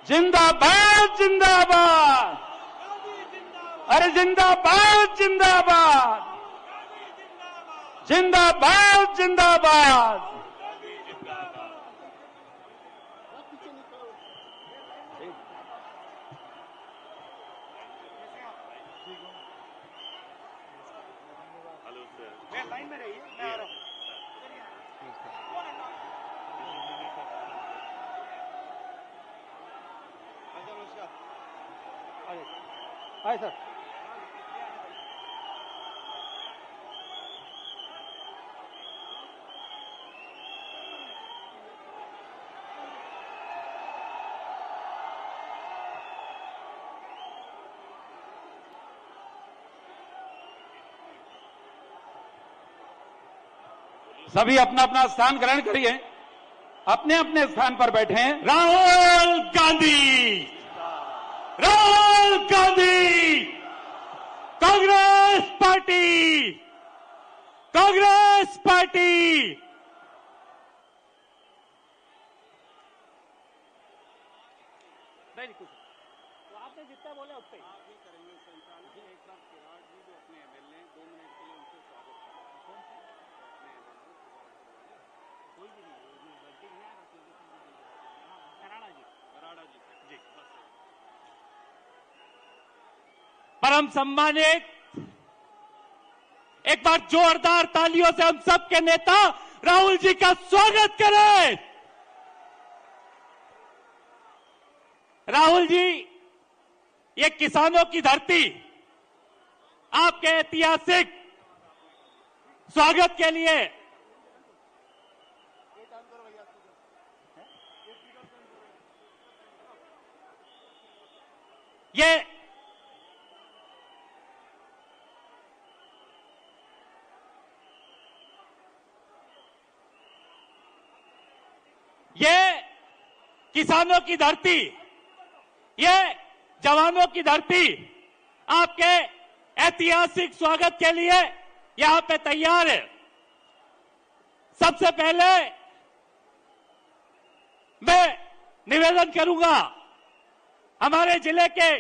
जिंदाबाद जिंदाबाद, अरे जिंदाबाद जिंदाबाद, जिंदाबाद जिंदाबाद। लाइन में रहिए, मैं आ रहा हूं। Hi sir. सभी अपना अपना स्थान ग्रहण करिए, अपने अपने स्थान पर बैठे। Rahul Gandhi, Rahul Gandhi, Congress party, Congress party. नहीं कुछ तो आपने जितना बोला उतना ही आप भी करेंगे संचालन जी। एक बार किराड़ जी जो अपने एमएलए 2 मिनट के लिए उनसे स्वागत करें। कौन से कोई भी नहीं बल्कि कराड़ा जी जी बस। परम सम्मानित, एक बार जोरदार तालियों से हम सबके नेता राहुल जी का स्वागत करें। राहुल जी, ये किसानों की धरती आपके ऐतिहासिक स्वागत के लिए ये किसानों की धरती, ये जवानों की धरती आपके ऐतिहासिक स्वागत के लिए यहां पे तैयार है। सबसे पहले मैं निवेदन करूंगा हमारे जिले के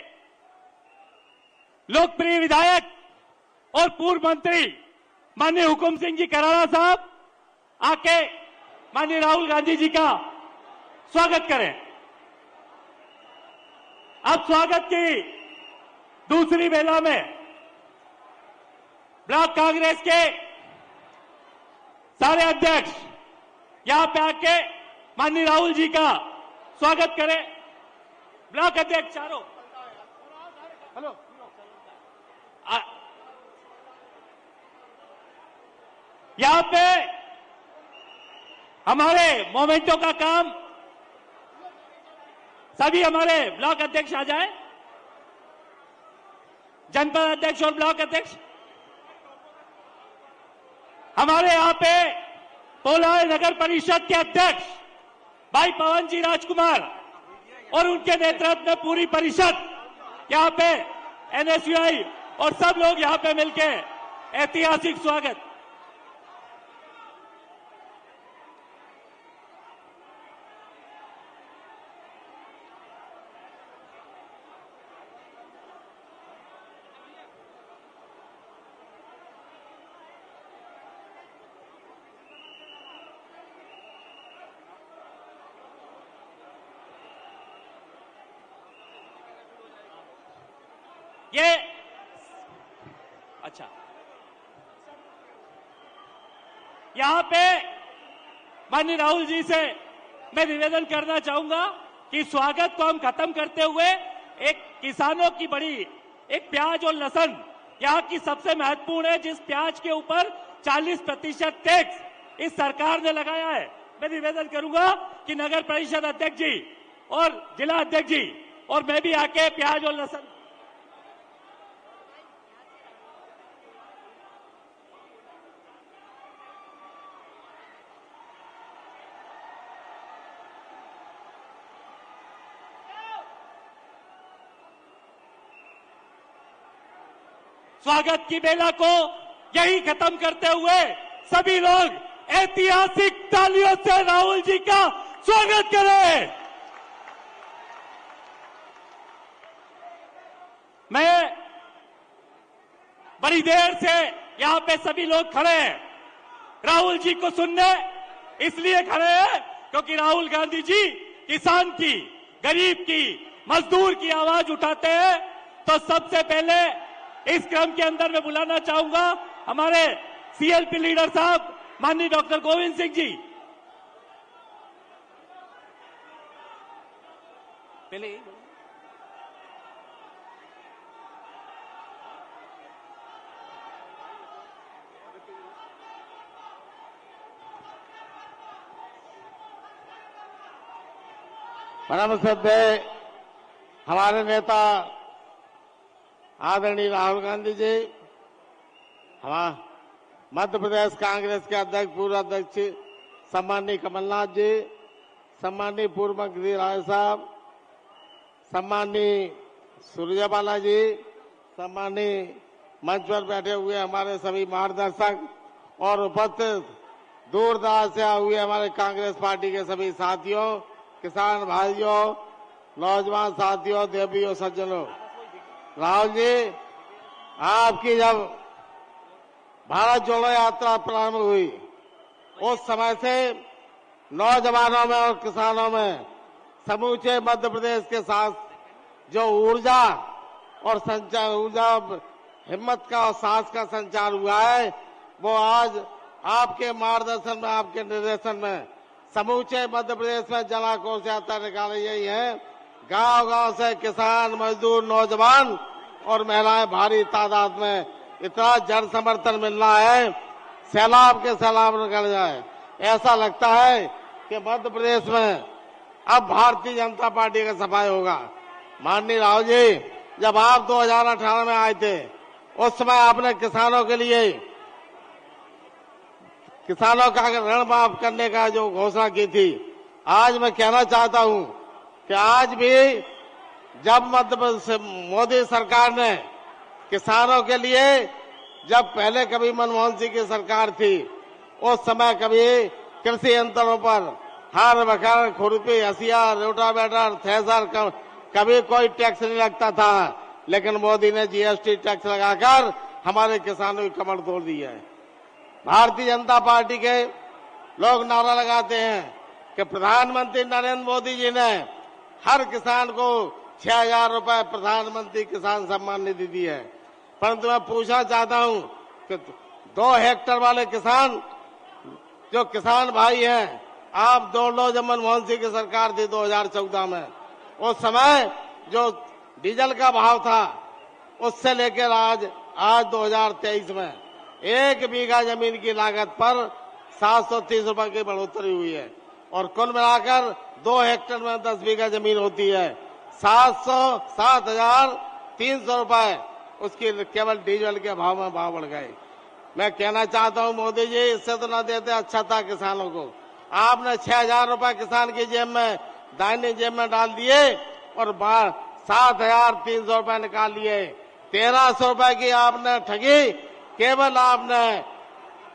लोकप्रिय विधायक और पूर्व मंत्री माननीय हुकुम सिंह जी कराड़ा साहब आके माननीय राहुल गांधी जी का स्वागत करें। अब स्वागत की दूसरी बेला में ब्लॉक कांग्रेस के सारे अध्यक्ष यहां पे आके माननीय राहुल जी का स्वागत करें। ब्लॉक अध्यक्ष चारों, हेलो, यहां पे हमारे मोमेंटो का काम सभी हमारे ब्लॉक अध्यक्ष आ जाए, जनपद अध्यक्ष और ब्लॉक अध्यक्ष। हमारे यहां पे पोलाय नगर परिषद के अध्यक्ष भाई पवन जी राजकुमार और उनके नेतृत्व में पूरी परिषद यहां पे एनएसयूआई और सब लोग यहां पे मिलके ऐतिहासिक स्वागत। ये अच्छा, यहां पे माननीय राहुल जी से मैं निवेदन करना चाहूंगा कि स्वागत को हम खत्म करते हुए एक किसानों की बड़ी एक प्याज और लहसुन यहां की सबसे महत्वपूर्ण है, जिस प्याज के ऊपर 40% टैक्स इस सरकार ने लगाया है। मैं निवेदन करूंगा कि नगर परिषद अध्यक्ष जी और जिला अध्यक्ष जी और मैं भी आके प्याज और लहसुन स्वागत की बेला को यही खत्म करते हुए सभी लोग ऐतिहासिक तालियों से राहुल जी का स्वागत करें। मैं बड़ी देर से यहां पे सभी लोग खड़े हैं, राहुल जी को सुनने इसलिए खड़े हैं क्योंकि राहुल गांधी जी किसान की, गरीब की, मजदूर की आवाज उठाते हैं। तो सबसे पहले इस क्रम के अंदर मैं बुलाना चाहूंगा हमारे सीएलपी लीडर साहब माननीय डॉक्टर गोविंद सिंह जी। पहले परम श्रद्धे हमारे नेता आदरणीय राहुल गांधी जी, मध्य प्रदेश कांग्रेस के अध्यक्ष, पूर्व अध्यक्ष सम्माननीय कमलनाथ जी, सम्माननीय पूर्व मंत्री राय साहब, सम्माननीय सुरजेवाला जी, सम्माननीय मंच पर बैठे हुए हमारे सभी मार्गदर्शक और उपस्थित दूर दराज से आए हुए हमारे कांग्रेस पार्टी के सभी साथियों, किसान भाइयों, नौजवान साथियों, देवियों, सज्जनों, राहुल जी, आपकी जब भारत जोड़ो यात्रा प्रारंभ हुई उस समय से नौजवानों में और किसानों में समूचे मध्य प्रदेश के साथ जो ऊर्जा और संचार, ऊर्जा, हिम्मत का और साहस का संचार हुआ है, वो आज आपके मार्गदर्शन में, आपके निर्देशन में समूचे मध्य प्रदेश में जन आक्रोश यात्रा निकाली गई है। गांव-गांव से किसान, मजदूर, नौजवान और महिलाएं भारी तादाद में, इतना जन समर्थन मिल रहा है, सैलाब के सैलाब निकल जाए। ऐसा लगता है कि मध्य प्रदेश में अब भारतीय जनता पार्टी का सफाई होगा। माननीय राहुल जी, जब आप 2018 में आए थे, उस समय आपने किसानों के लिए, किसानों का ऋण माफ करने का जो घोषणा की थी, आज मैं कहना चाहता हूं कि आज भी जब मध्य प्रदेश मोदी सरकार ने किसानों के लिए, जब पहले कभी मनमोहन सिंह की सरकार थी, उस समय कभी कृषि यंत्रों पर हर बखर, खुरपी, हसिया, रोटावेटर, थ्रेसर, कभी कोई टैक्स नहीं लगता था, लेकिन मोदी ने जीएसटी टैक्स लगाकर हमारे किसानों की कमर तोड़ दी है। भारतीय जनता पार्टी के लोग नारा लगाते हैं कि प्रधानमंत्री नरेंद्र मोदी जी ने हर किसान को 6,000 रुपए प्रधानमंत्री किसान सम्मान निधि दी है। परंतु मैं पूछना चाहता हूं कि 2 हेक्टेयर वाले किसान, जो किसान भाई हैं, आप दौड़ लो, जब मनमोहन सिंह की सरकार थी 2014 में, उस समय जो डीजल का भाव था, उससे लेकर आज 2023 में 1 बीघा जमीन की लागत पर 730 रुपए की बढ़ोतरी हुई है और कुल मिलाकर 2 हेक्टेयर में 10 बीघा जमीन होती है, 7,300 रुपए उसकी केवल डीजल के भाव में भाव बढ़ गए। मैं कहना चाहता हूं मोदी जी, इससे तो न देते, अच्छा था किसानों को। आपने 6,000 रुपए किसान की जेब में, दाहिनी जेब में डाल दिए और 7,300 रुपए निकाल लिए। 1,300 रुपए की आपने ठगी केवल आपने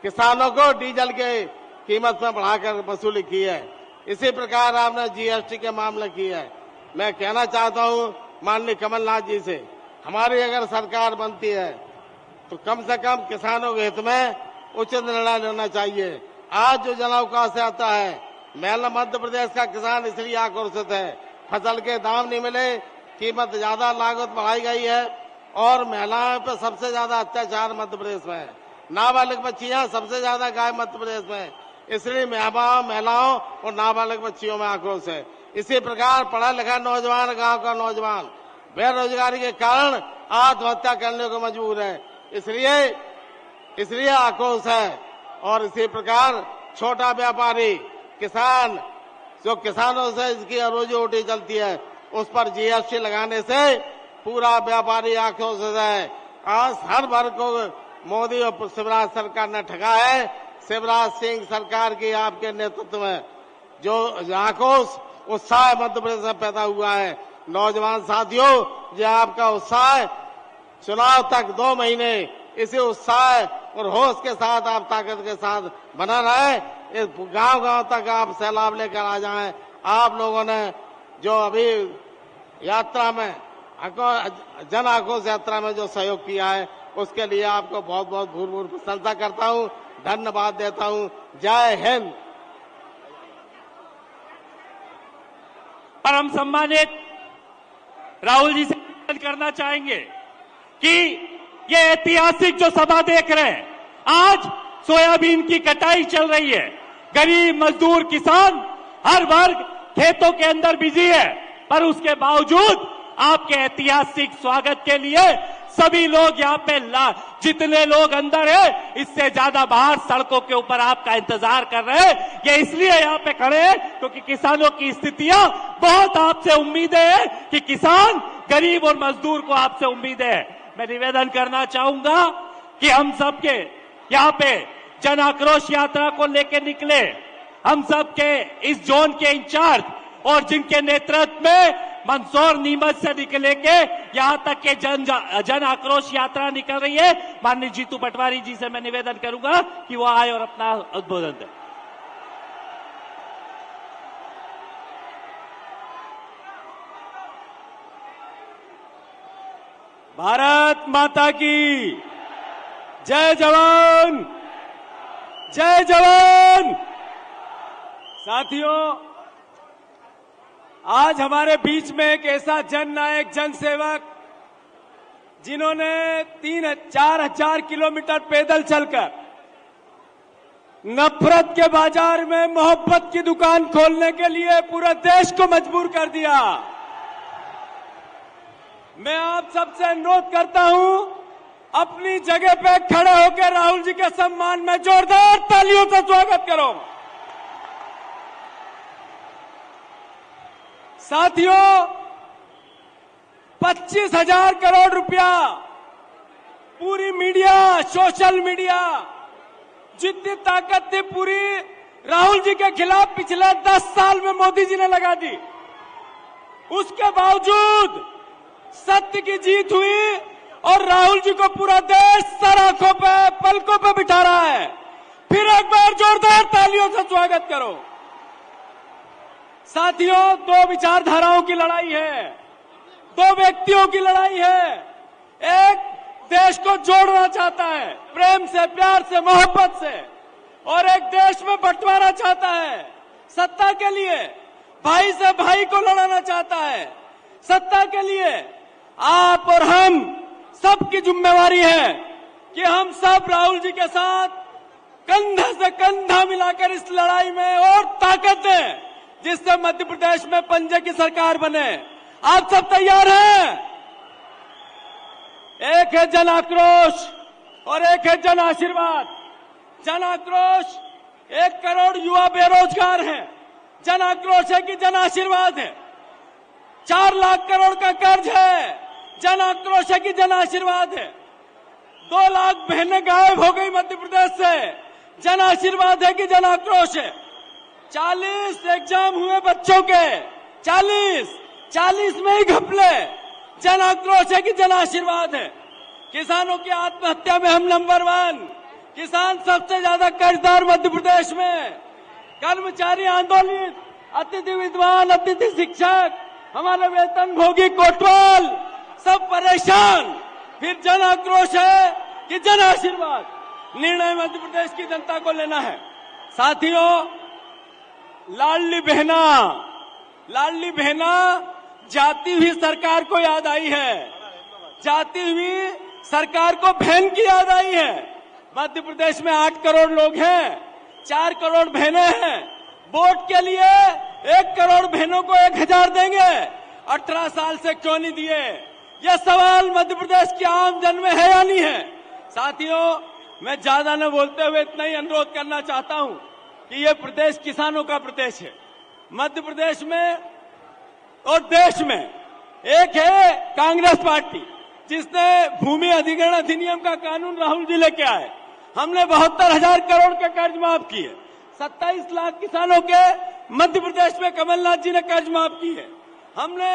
किसानों को डीजल के कीमत में बढ़ाकर वसूली की है। इसी प्रकार आपने जीएसटी के मामले की है। मैं कहना चाहता हूं माननीय कमलनाथ जी से, हमारी अगर सरकार बनती है तो कम से कम किसानों के हित में उचित निर्णय लेना चाहिए। आज जो जनावकाश आता है, मध्य प्रदेश का किसान इसलिए आक्रोशित है, फसल के दाम नहीं मिले, कीमत ज्यादा, लागत बढ़ाई गई है और महिलाओं पर सबसे ज्यादा अत्याचार मध्य प्रदेश में है। नाबालिग बच्चियां सबसे ज्यादा गाय मध्य प्रदेश में, इसलिए महिलाओं और नाबालिग बच्चियों में आक्रोश है। इसी प्रकार पढ़ा लिखा नौजवान, गांव का नौजवान बेरोजगारी के कारण आत्महत्या करने को मजबूर है, इसलिए आक्रोश है। और इसी प्रकार छोटा व्यापारी, किसान, जो किसानों से इसकी रोजी रोटी चलती है, उस पर जीएसटी लगाने से पूरा व्यापारी आक्रोश है। आज हर वर्ग को मोदी और शिवराज सरकार ने ठगा है। शिवराज सिंह सरकार की आपके नेतृत्व में जो आक्रोश, उत्साह मध्य प्रदेश में पैदा हुआ है। नौजवान साथियों, ये आपका उत्साह चुनाव तक 2 महीने इसी उत्साह और होश के साथ आप ताकत के साथ बना रहे। इस गांव-गांव तक आप सैलाब लेकर आ जाएं। आप लोगों ने जो अभी यात्रा में जन आक्रोश यात्रा में जो सहयोग किया है उसके लिए आपको बहुत बहुत भूर प्रशंसा करता हूं, धन्यवाद देता हूं। जय हिंद। और हम सम्मानित राहुल जी से निवेदन करना चाहेंगे कि ये ऐतिहासिक जो सभा देख रहे हैं, आज सोयाबीन की कटाई चल रही है, गरीब मजदूर किसान हर वर्ग खेतों के अंदर बिजी है, पर उसके बावजूद आपके ऐतिहासिक स्वागत के लिए सभी लोग यहाँ पे जितने लोग अंदर है इससे ज्यादा बाहर सड़कों के ऊपर आपका इंतजार कर रहे हैं। ये इसलिए यहाँ पे खड़े हैं क्योंकि किसानों की स्थितियां बहुत आपसे उम्मीदें हैं कि किसान गरीब और मजदूर को आपसे उम्मीद है। मैं निवेदन करना चाहूंगा कि हम सबके यहाँ पे जन आक्रोश यात्रा को लेकर निकले, हम सबके इस जोन के इंचार्ज और जिनके नेतृत्व में मंदसौर नीमच से निकले के यहाँ तक के जन आक्रोश यात्रा निकल रही है। माननीय जीतू पटवारी जी से मैं निवेदन करूंगा कि वो आए और अपना उद्बोधन दें। भारत माता की जय जवान, जय जवान। साथियों, आज हमारे बीच में एक ऐसा जन नायक, जन सेवक, जिन्होंने 3-4 किलोमीटर पैदल चलकर नफरत के बाजार में मोहब्बत की दुकान खोलने के लिए पूरे देश को मजबूर कर दिया। मैं आप सबसे अनुरोध करता हूं, अपनी जगह पे खड़े होकर राहुल जी के सम्मान में जोरदार तालियों से स्वागत करो। साथियों, 25,000 करोड़ रुपया पूरी मीडिया, सोशल मीडिया, जितनी ताकत थी पूरी राहुल जी के खिलाफ पिछले 10 साल में मोदी जी ने लगा दी। उसके बावजूद सत्य की जीत हुई और राहुल जी को पूरा देश सर आंखों पे, पलकों पे बिठा रहा है। फिर एक बार जोरदार तालियों से स्वागत करो। साथियों, 2 विचारधाराओं की लड़ाई है, 2 व्यक्तियों की लड़ाई है। एक देश को जोड़ना चाहता है प्रेम से, प्यार से, मोहब्बत से, और एक देश में बंटवारा चाहता है सत्ता के लिए, भाई से भाई को लड़ाना चाहता है सत्ता के लिए। आप और हम सबकी जिम्मेवारी है कि हम सब राहुल जी के साथ कंधे से कंधा मिलाकर इस लड़ाई में और ताकत दें, जिससे मध्य प्रदेश में पंजे की सरकार बने। आप सब तैयार हैं? एक है जन आक्रोश और एक है जन आशीर्वाद। जन आक्रोश, 1 करोड़ युवा बेरोजगार हैं। जन आक्रोश है कि जन आशीर्वाद है। 4 लाख करोड़ का कर्ज है। जन आक्रोश है कि जन आशीर्वाद है। 2 लाख बहनें गायब हो गई मध्य प्रदेश से। जन आशीर्वाद है कि जन आक्रोश है। 40 एग्जाम हुए बच्चों के, 40 में ही घपले। जन आक्रोश है कि जन आशीर्वाद है। किसानों की आत्महत्या में हम नंबर 1, किसान सबसे ज्यादा कर्जदार मध्य प्रदेश में। कर्मचारी आंदोलित, अतिथि विद्वान, अतिथि शिक्षक, हमारे वेतन भोगी कोटवाल सब परेशान। फिर जन आक्रोश है कि जन आशीर्वाद? निर्णय मध्य प्रदेश की जनता को लेना है। साथियों, लाडली बहना जाती हुई सरकार को याद आई है। जाती हुई सरकार को बहन की याद आई है। मध्य प्रदेश में 8 करोड़ लोग हैं, 4 करोड़ बहनें हैं। वोट के लिए 1 करोड़ बहनों को 1,000 देंगे। 18 साल से क्यों नहीं दिए? यह सवाल मध्य प्रदेश के आम जन में है या नहीं है? साथियों, मैं ज्यादा न बोलते हुए इतना ही अनुरोध करना चाहता हूं कि यह प्रदेश किसानों का प्रदेश है। मध्य प्रदेश में और देश में एक है कांग्रेस पार्टी, जिसने भूमि अधिग्रहण अधिनियम का कानून राहुल जी लेके आए। हमने 72,000 करोड़ के कर्ज माफ किए। 27 लाख किसानों के मध्य प्रदेश में कमलनाथ जी ने कर्ज माफ किए। हमने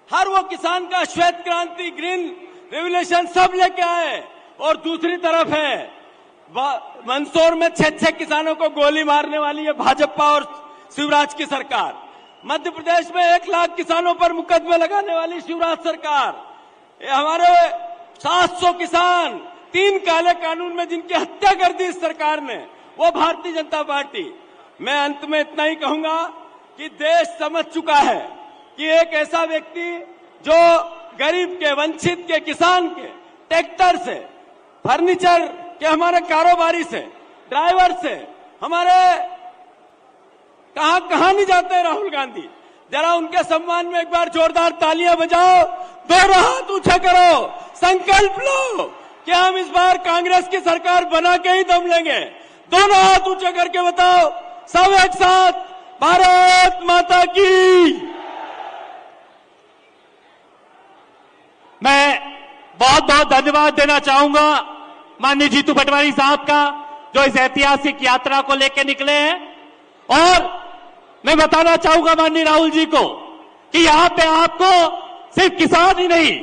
हर वो किसान का श्वेत क्रांति, ग्रीन रेवोल्यूशन सब लेके आए। और दूसरी तरफ है मंदसौर में 6 किसानों को गोली मारने वाली है भाजपा और शिवराज की सरकार। मध्य प्रदेश में 1 लाख किसानों पर मुकदमे लगाने वाली शिवराज सरकार, ये हमारे 700 किसान 3 काले कानून में जिनकी हत्या कर दी इस सरकार ने, वो भारतीय जनता पार्टी। मैं अंत में इतना ही कहूंगा कि देश समझ चुका है कि एक ऐसा व्यक्ति जो गरीब के, वंचित के, किसान के, ट्रैक्टर से, फर्नीचर के हमारे कारोबारी से, ड्राइवर से, हमारे कहां नहीं जाते राहुल गांधी, जरा उनके सम्मान में एक बार जोरदार तालियां बजाओ, दोनों हाथ ऊंचा करो, संकल्प लो कि हम इस बार कांग्रेस की सरकार बना के ही दम लेंगे। दोनों हाथ ऊंचा करके बताओ, सब एक साथ, भारत माता की। मैं बहुत बहुत धन्यवाद देना चाहूंगा माननीय जीतू पटवारी साहब का, जो इस ऐतिहासिक यात्रा को लेकर निकले हैं। और मैं बताना चाहूंगा माननीय राहुल जी को कि यहां पे आपको सिर्फ किसान ही नहीं,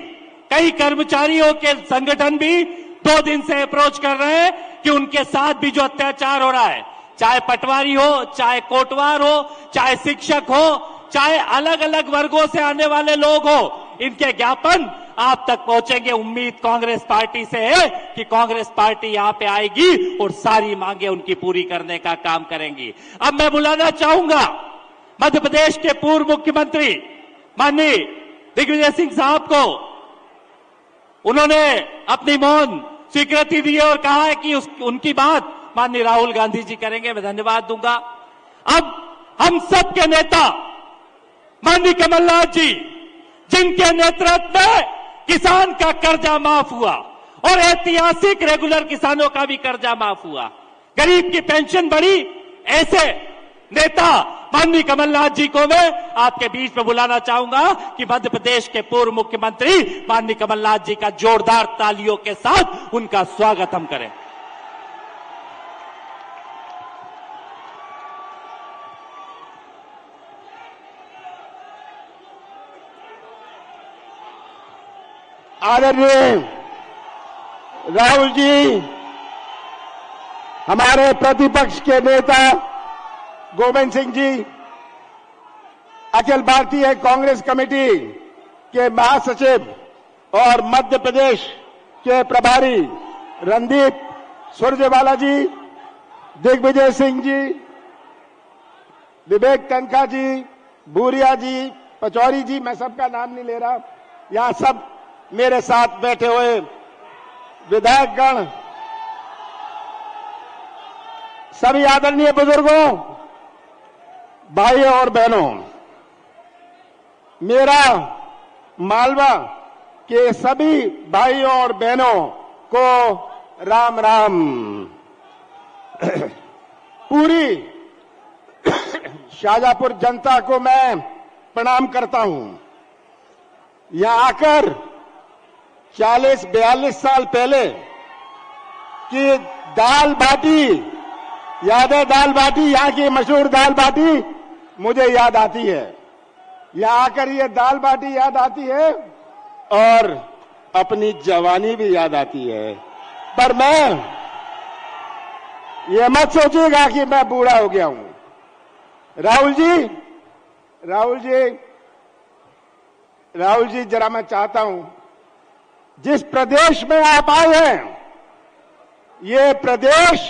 कई कर्मचारियों के संगठन भी 2 दिन से अप्रोच कर रहे हैं कि उनके साथ भी जो अत्याचार हो रहा है, चाहे पटवारी हो, चाहे कोटवार हो, चाहे शिक्षक हो, चाहे अलग अलग वर्गों से आने वाले लोग हो, इनके ज्ञापन आप तक पहुंचेंगे। उम्मीद कांग्रेस पार्टी से है कि कांग्रेस पार्टी यहां पे आएगी और सारी मांगे उनकी पूरी करने का काम करेंगी। अब मैं बुलाना चाहूंगा मध्य प्रदेश के पूर्व मुख्यमंत्री माननीय दिग्विजय सिंह साहब को। उन्होंने अपनी मौन स्वीकृति दी और कहा है कि उनकी बात माननीय राहुल गांधी जी करेंगे। मैं धन्यवाद दूंगा। अब हम सब के नेता माननीय कमलनाथ जी, जिनके नेतृत्व में किसान का कर्जा माफ हुआ और ऐतिहासिक रेगुलर किसानों का भी कर्जा माफ हुआ, गरीब की पेंशन बढ़ी, ऐसे नेता माननीय कमलनाथ जी को मैं आपके बीच में बुलाना चाहूंगा कि मध्य प्रदेश के पूर्व मुख्यमंत्री माननीय कमलनाथ जी का जोरदार तालियों के साथ उनका स्वागत हम करें। आदरणीय राहुल जी, हमारे प्रतिपक्ष के नेता गोविंद सिंह जी, अखिल भारतीय कांग्रेस कमेटी के महासचिव और मध्य प्रदेश के प्रभारी रणदीप सुरजेवाला जी, दिग्विजय सिंह जी, विवेक तनखा जी, भूरिया जी, पचौरी जी, मैं सबका नाम नहीं ले रहा, यहां सब मेरे साथ बैठे हुए विधायकगण, सभी आदरणीय बुजुर्गों, भाइयों और बहनों, मेरा मालवा के सभी भाइयों और बहनों को राम राम। पूरी शाहजहांपुर जनता को मैं प्रणाम करता हूं। यहां आकर 40-42 साल पहले की दाल बाटी याद है? दाल बाटी, यहां की मशहूर दाल बाटी मुझे याद आती है। यहां आकर ये दाल बाटी याद आती है और अपनी जवानी भी याद आती है। पर मैं ये मत सोचिएगा कि मैं बूढ़ा हो गया हूं। राहुल जी, जरा मैं चाहता हूं, जिस प्रदेश में आप आए हैं, ये प्रदेश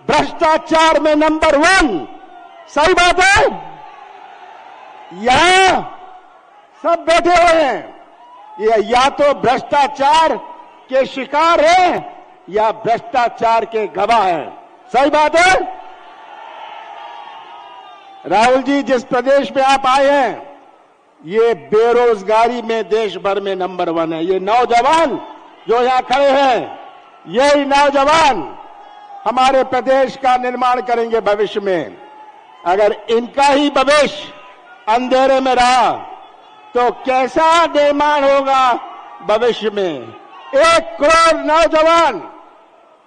भ्रष्टाचार में नंबर 1, सही बात है? यहां सब बैठे हुए हैं, ये या तो भ्रष्टाचार के शिकार हैं या भ्रष्टाचार के गवाह हैं, सही बात है? राहुल जी, जिस प्रदेश में आप आए हैं, ये बेरोजगारी में देश भर में नंबर 1 है। ये नौजवान जो यहां खड़े हैं, यही नौजवान हमारे प्रदेश का निर्माण करेंगे भविष्य में। अगर इनका ही भविष्य अंधेरे में रहा तो कैसा निर्माण होगा भविष्य में? 1 करोड़ नौजवान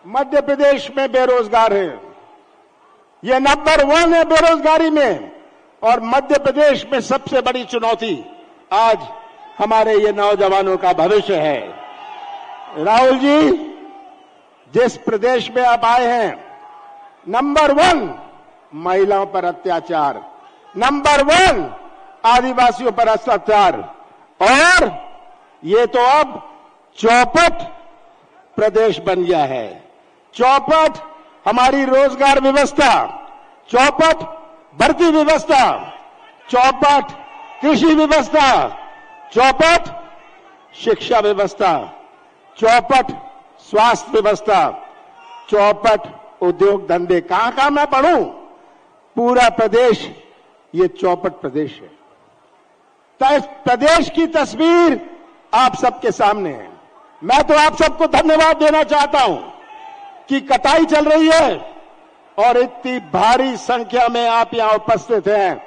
मध्य प्रदेश में बेरोजगार हैं। ये नंबर 1 है बेरोजगारी में, और मध्य प्रदेश में सबसे बड़ी चुनौती आज हमारे ये नौजवानों का भविष्य है। राहुल जी, जिस प्रदेश में आप आए हैं, नंबर 1 महिलाओं पर अत्याचार, नंबर 1 आदिवासियों पर अत्याचार, और ये तो अब चौपट प्रदेश बन गया है। चौपट हमारी रोजगार व्यवस्था, चौपट भर्ती व्यवस्था, चौपट कृषि व्यवस्था, चौपट शिक्षा व्यवस्था, चौपट स्वास्थ्य व्यवस्था, चौपट उद्योग धंधे। कहां मैं पढ़ूं? पूरा प्रदेश ये चौपट प्रदेश है। तो इस प्रदेश की तस्वीर आप सबके सामने है। मैं तो आप सबको धन्यवाद देना चाहता हूं कि कटाई चल रही है और इतनी भारी संख्या में आप यहां उपस्थित हैं।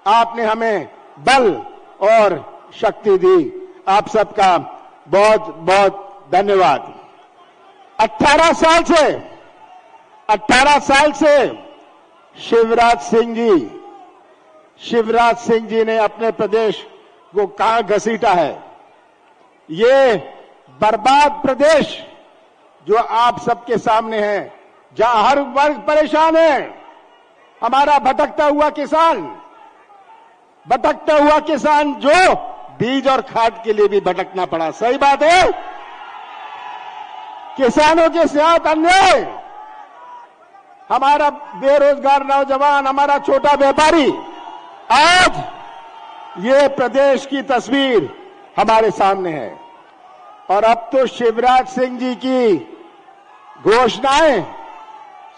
आपने हमें बल और शक्ति दी। आप सबका बहुत बहुत धन्यवाद। 18 साल से शिवराज सिंह जी ने अपने प्रदेश को कहां घसीटा है। ये बर्बाद प्रदेश जो आप सबके सामने है, जहां हर वर्ग परेशान है। हमारा भटकता हुआ किसान जो बीज और खाद के लिए भी भटकना पड़ा। सही बात है। किसानों के साथ अन्याय, हमारा बेरोजगार नौजवान, हमारा छोटा व्यापारी। आज ये प्रदेश की तस्वीर हमारे सामने है। और अब तो शिवराज सिंह जी की घोषणाएं,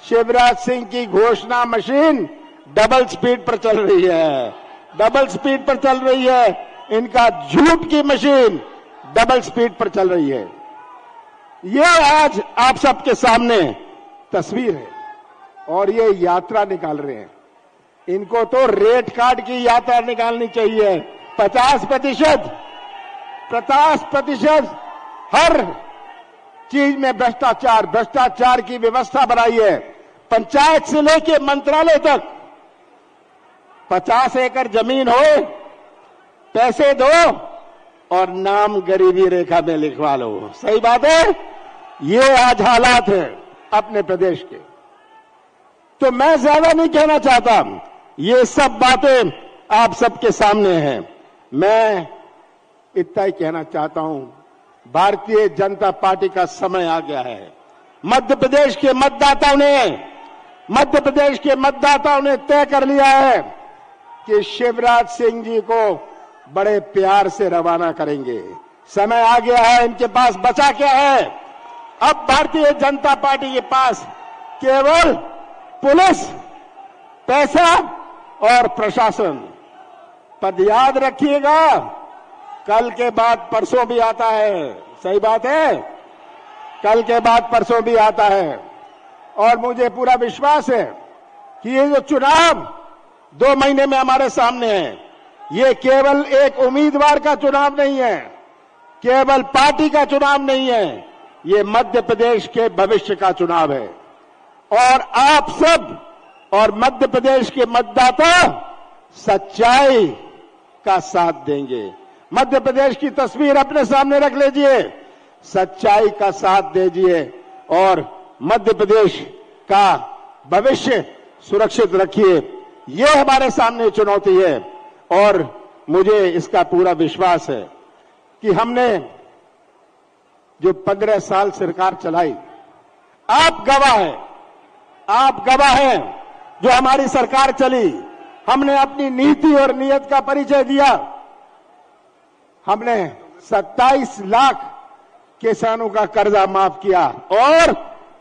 शिवराज सिंह की घोषणा मशीन डबल स्पीड पर चल रही है। डबल स्पीड पर चल रही है। इनका झूठ की मशीन डबल स्पीड पर चल रही है। ये आज आप सबके सामने तस्वीर है और ये यात्रा निकाल रहे हैं। इनको तो रेट कार्ड की यात्रा निकालनी चाहिए। 50% हर चीज में भ्रष्टाचार की व्यवस्था बनाई है। पंचायत से लेके मंत्रालय तक 50 एकड़ जमीन हो, पैसे दो और नाम गरीबी रेखा में लिखवा लो। सही बात है। ये आज हालात है अपने प्रदेश के। तो मैं ज्यादा नहीं कहना चाहता, ये सब बातें आप सबके सामने हैं। मैं इतना ही कहना चाहता हूं, भारतीय जनता पार्टी का समय आ गया है। मध्य प्रदेश के मतदाताओं ने तय कर लिया है कि शिवराज सिंह जी को बड़े प्यार से रवाना करेंगे। समय आ गया है। इनके पास बचा क्या है? अब भारतीय जनता पार्टी के पास केवल पुलिस, पैसा और प्रशासन। पर याद रखिएगा, कल के बाद परसों भी आता है। सही बात है। कल के बाद परसों भी आता है। और मुझे पूरा विश्वास है कि ये जो चुनाव 2 महीने में हमारे सामने है, ये केवल एक उम्मीदवार का चुनाव नहीं है, केवल पार्टी का चुनाव नहीं है, ये मध्य प्रदेश के भविष्य का चुनाव है। और आप सब और मध्य प्रदेश के मतदाता सच्चाई का साथ देंगे। मध्य प्रदेश की तस्वीर अपने सामने रख लीजिए, सच्चाई का साथ दीजिए और मध्य प्रदेश का भविष्य सुरक्षित रखिए। ये हमारे सामने चुनौती है और मुझे इसका पूरा विश्वास है कि हमने जो 15 साल सरकार चलाई, आप गवाह हैं जो हमारी सरकार चली। हमने अपनी नीति और नीयत का परिचय दिया। हमने 27 लाख किसानों का कर्जा माफ किया और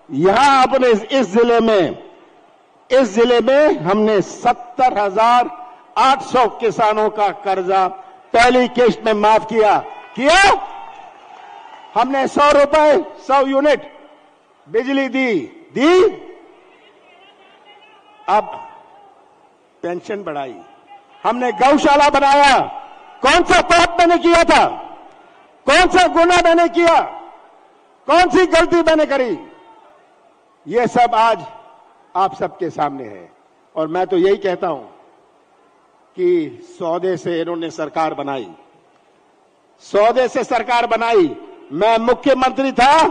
यहां अपने इस जिले में हमने 70,800 किसानों का कर्जा पहली किश्त में माफ किया। हमने 100 रुपए 100 यूनिट बिजली दी। अब पेंशन बढ़ाई। हमने गौशाला बनाया। कौन सा पाप मैंने किया था? कौन सा गुनाह मैंने किया? कौन सी गलती मैंने करी? ये सब आज आप सबके सामने है। और मैं तो यही कहता हूं कि सौदे से इन्होंने सरकार बनाई, सौदे से सरकार बनाई। मैं मुख्यमंत्री था,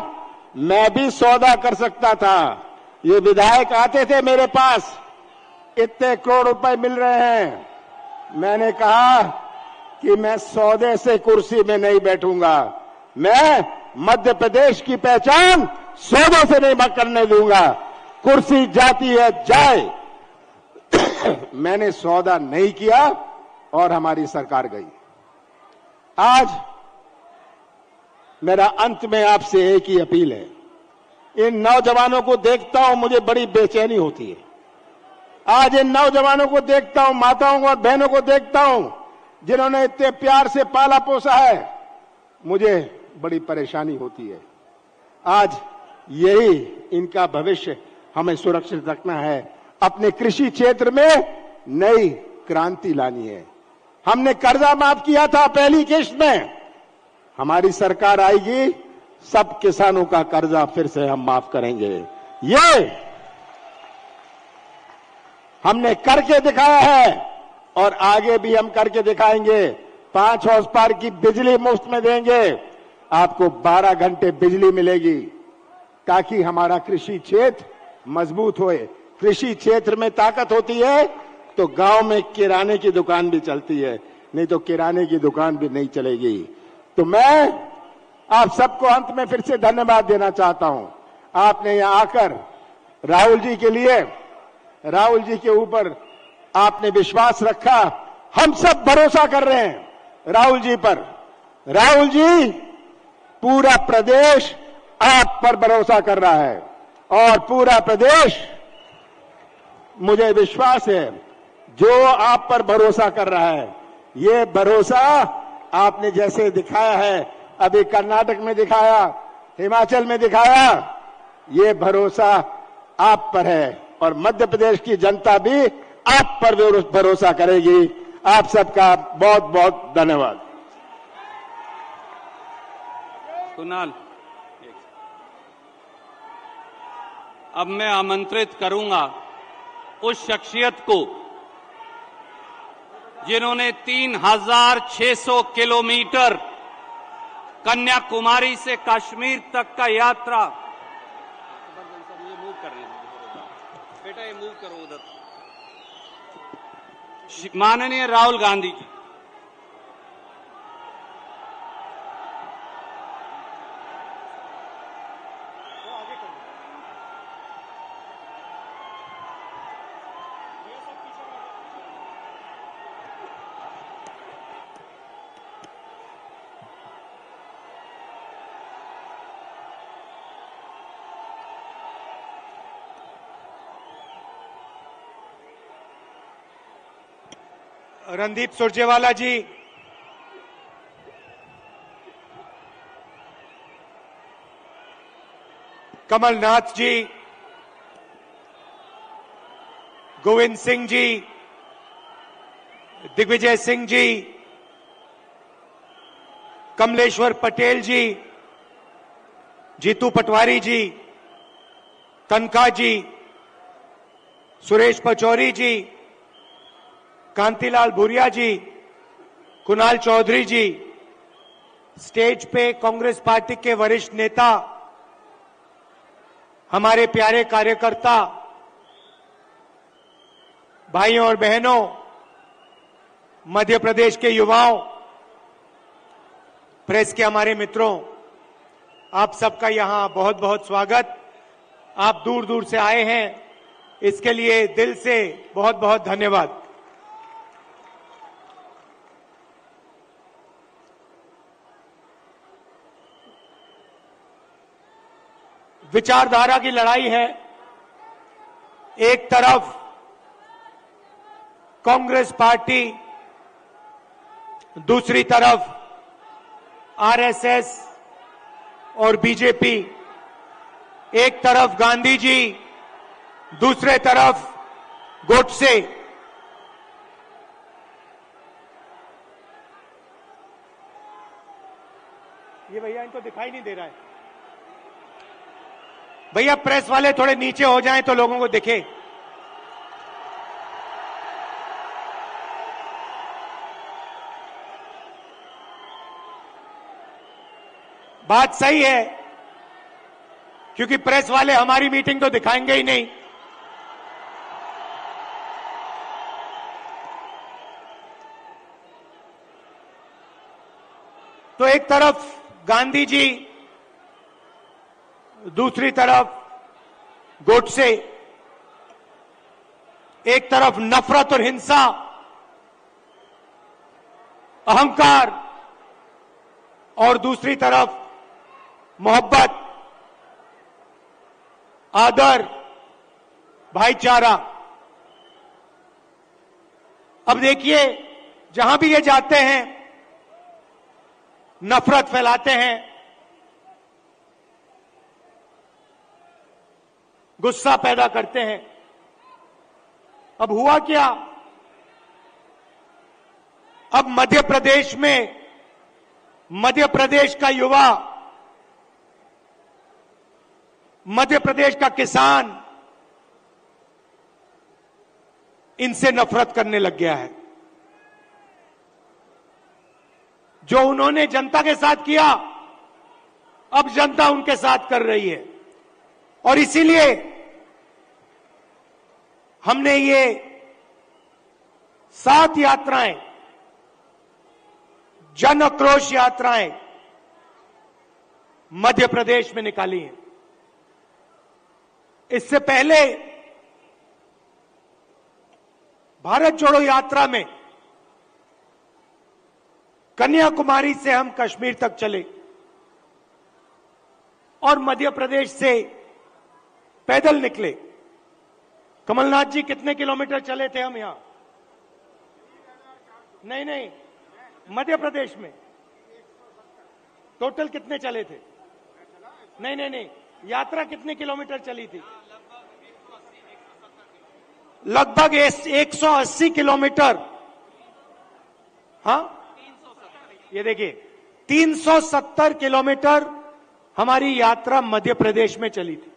मैं भी सौदा कर सकता था। ये विधायक आते थे मेरे पास, इतने करोड़ रुपए मिल रहे हैं, मैंने कहा कि मैं सौदे से कुर्सी में नहीं बैठूंगा, मैं मध्य प्रदेश की पहचान सौदे से नहीं करने दूंगा। कुर्सी जाती है जाए। मैंने सौदा नहीं किया और हमारी सरकार गई। आज मेरा अंत में आपसे एक ही अपील है, इन नौजवानों को देखता हूं मुझे बड़ी बेचैनी होती है। आज इन नौजवानों को देखता हूं, माताओं और बहनों को देखता हूं जिन्होंने इतने प्यार से पाला पोसा है, मुझे बड़ी परेशानी होती है। आज यही इनका भविष्य हमें सुरक्षित रखना है। अपने कृषि क्षेत्र में नई क्रांति लानी है। हमने कर्जा माफ किया था पहली किश्त में, हमारी सरकार आएगी सब किसानों का कर्जा फिर से हम माफ करेंगे। ये हमने करके दिखाया है और आगे भी हम करके दिखाएंगे। 5 हॉर्स पावर की बिजली मुफ्त में देंगे, आपको 12 घंटे बिजली मिलेगी ताकि हमारा कृषि क्षेत्र मजबूत होए। कृषि क्षेत्र में ताकत होती है तो गांव में किराने की दुकान भी चलती है, नहीं तो किराने की दुकान भी नहीं चलेगी। तो मैं आप सबको अंत में फिर से धन्यवाद देना चाहता हूं। आपने यहां आकर राहुल जी के लिए, राहुल जी के ऊपर आपने विश्वास रखा। हम सब भरोसा कर रहे हैं राहुल जी पर। राहुल जी, पूरा प्रदेश आप पर भरोसा कर रहा है और पूरा प्रदेश, मुझे विश्वास है, जो आप पर भरोसा कर रहा है, ये भरोसा आपने जैसे दिखाया है, अभी कर्नाटक में दिखाया, हिमाचल में दिखाया, ये भरोसा आप पर है और मध्य प्रदेश की जनता भी आप पर भरोसा करेगी। आप सबका बहुत बहुत धन्यवाद। कुणाल, अब मैं आमंत्रित करूंगा उस शख्सियत को जिन्होंने 3600 किलोमीटर कन्याकुमारी से कश्मीर तक का यात्रा, ये मूव कर रहे हैं बेटा, ये मूव करो उधर, माननीय राहुल गांधी जी। रणदीप सुरजेवाला जी, कमलनाथ जी, गोविंद सिंह जी, दिग्विजय सिंह जी, कमलेश्वर पटेल जी, जीतू पटवारी जी, कनका जी, सुरेश पचौरी जी, कांतिलाल भूरिया जी, कुणाल चौधरी जी, स्टेज पे कांग्रेस पार्टी के वरिष्ठ नेता, हमारे प्यारे कार्यकर्ता, भाइयों और बहनों, मध्य प्रदेश के युवाओं, प्रेस के हमारे मित्रों, आप सबका यहां बहुत बहुत स्वागत। आप दूर दूर से आए हैं, इसके लिए दिल से बहुत बहुत धन्यवाद। विचारधारा की लड़ाई है। एक तरफ कांग्रेस पार्टी, दूसरी तरफ आरएसएस और बीजेपी, एक तरफ गांधी जी, दूसरे तरफ गोडसे। ये भैया इनको दिखाई नहीं दे रहा है। भैया प्रेस वाले थोड़े नीचे हो जाएं तो लोगों को दिखे। बात सही है, क्योंकि प्रेस वाले हमारी मीटिंग तो दिखाएंगे ही नहीं। तो एक तरफ गांधी जी, दूसरी तरफ गोडसे, एक तरफ नफरत और हिंसा, अहंकार, और दूसरी तरफ मोहब्बत, आदर, भाईचारा। अब देखिए, जहां भी ये जाते हैं नफरत फैलाते हैं, गुस्सा पैदा करते हैं। अब हुआ क्या? अब मध्य प्रदेश में, मध्य प्रदेश का युवा, मध्य प्रदेश का किसान इनसे नफरत करने लग गया है। जो उन्होंने जनता के साथ किया, अब जनता उनके साथ कर रही है। और इसीलिए हमने ये 7 यात्राएं, जन आक्रोश यात्राएं मध्य प्रदेश में निकाली हैं। इससे पहले भारत जोड़ो यात्रा में कन्याकुमारी से हम कश्मीर तक चले और मध्य प्रदेश से पैदल निकले। कमलनाथ जी, कितने किलोमीटर चले थे हम यहां? नहीं, मध्य प्रदेश में टोटल कितने चले थे? नहीं, यात्रा कितने किलोमीटर चली थी? लगभग 180 किलोमीटर। हाँ, ये देखिए, 370 किलोमीटर हमारी यात्रा मध्य प्रदेश में चली थी।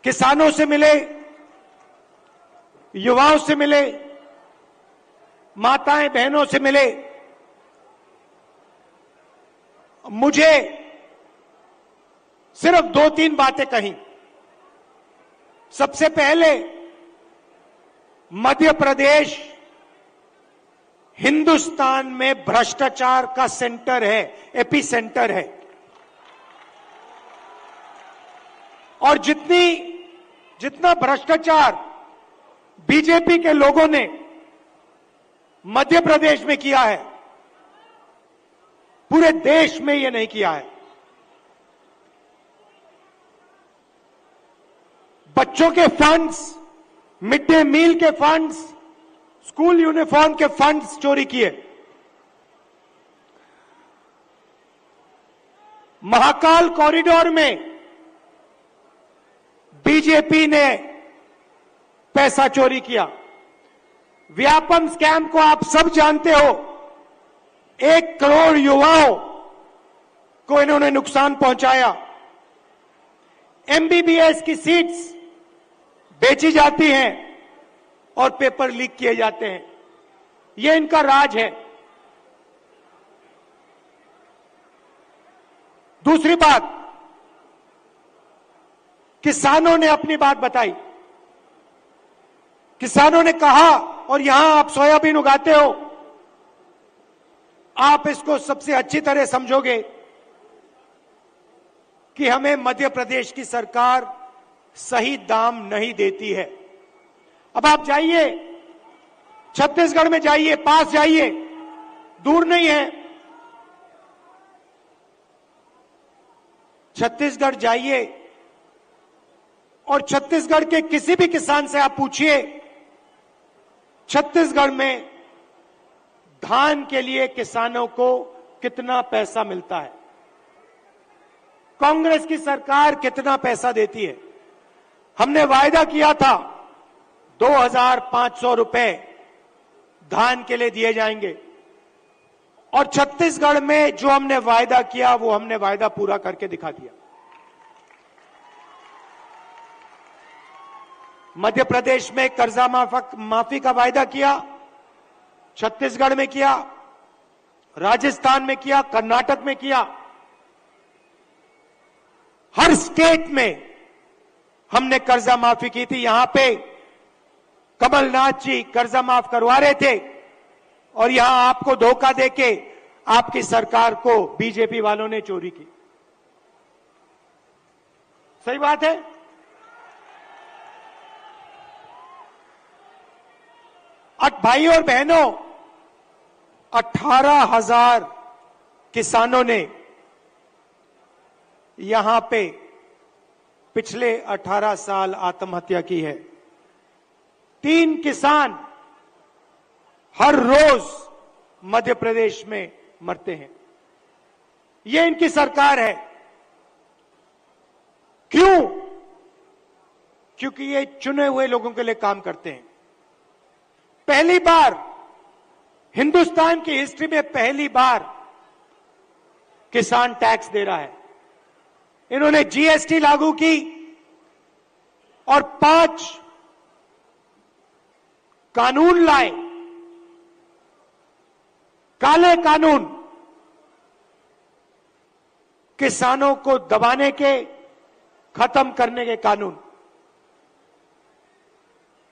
किसानों से मिले, युवाओं से मिले, माताएं बहनों से मिले। मुझे सिर्फ 2-3 बातें कही। सबसे पहले, मध्य प्रदेश हिंदुस्तान में भ्रष्टाचार का सेंटर है, एपी सेंटर है। और जितना भ्रष्टाचार बीजेपी के लोगों ने मध्य प्रदेश में किया है, पूरे देश में ये नहीं किया है। बच्चों के फंड्स, मिड डे मील के फंड्स, स्कूल यूनिफॉर्म के फंड्स चोरी किए। महाकाल कॉरिडोर में बीजेपी ने पैसा चोरी किया। व्यापम स्कैम को आप सब जानते हो। 1 करोड़ युवाओं को इन्होंने नुकसान पहुंचाया। एमबीबीएस की सीट्स बेची जाती हैं और पेपर लीक किए जाते हैं। यह इनका राज है। दूसरी बात, किसानों ने अपनी बात बताई। किसानों ने कहा, और यहां आप सोयाबीन उगाते हो, आप इसको सबसे अच्छी तरह समझोगे कि हमें मध्य प्रदेश की सरकार सही दाम नहीं देती है। अब आप जाइए, छत्तीसगढ़ में जाइए, पास जाइए, दूर नहीं है। छत्तीसगढ़ जाइए और छत्तीसगढ़ के किसी भी किसान से आप पूछिए, छत्तीसगढ़ में धान के लिए किसानों को कितना पैसा मिलता है, कांग्रेस की सरकार कितना पैसा देती है। हमने वायदा किया था 2,500 रुपए धान के लिए दिए जाएंगे, और छत्तीसगढ़ में जो हमने वायदा किया वो हमने वायदा पूरा करके दिखा दिया। मध्य प्रदेश में कर्जा माफी का वायदा किया, छत्तीसगढ़ में किया, राजस्थान में किया, कर्नाटक में किया। हर स्टेट में हमने कर्जा माफी की थी। यहां पे कमलनाथ जी कर्जा माफ करवा रहे थे और यहां आपको धोखा देके आपकी सरकार को बीजेपी वालों ने चोरी की। सही बात है। भाई और बहनों, 18,000 किसानों ने यहां पे पिछले 18 साल आत्महत्या की है। 3 किसान हर रोज मध्य प्रदेश में मरते हैं। ये इनकी सरकार है। क्यों? क्योंकि ये चुने हुए लोगों के लिए काम करते हैं। पहली बार हिंदुस्तान की हिस्ट्री में पहली बार किसान टैक्स दे रहा है। इन्होंने जीएसटी लागू की और 5 कानून लाए, काले कानून, किसानों को दबाने के, खत्म करने के कानून।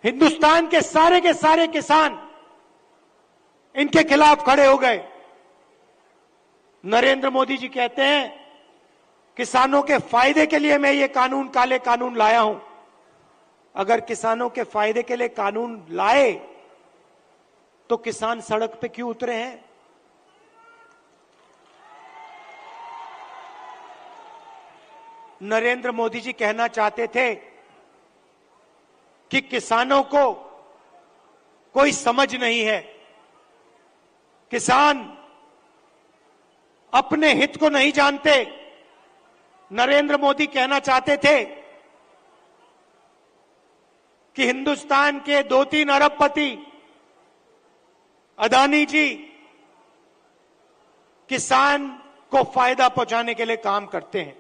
हिंदुस्तान के सारे किसान इनके खिलाफ खड़े हो गए। नरेंद्र मोदी जी कहते हैं किसानों के फायदे के लिए मैं ये कानून, काले कानून लाया हूं। अगर किसानों के फायदे के लिए कानून लाए तो किसान सड़क पे क्यों उतरे हैं? नरेंद्र मोदी जी कहना चाहते थे कि किसानों को कोई समझ नहीं है, किसान अपने हित को नहीं जानते। नरेंद्र मोदी कहना चाहते थे कि हिंदुस्तान के 2-3 अरबपति अदानी जी किसान को फायदा पहुंचाने के लिए काम करते हैं।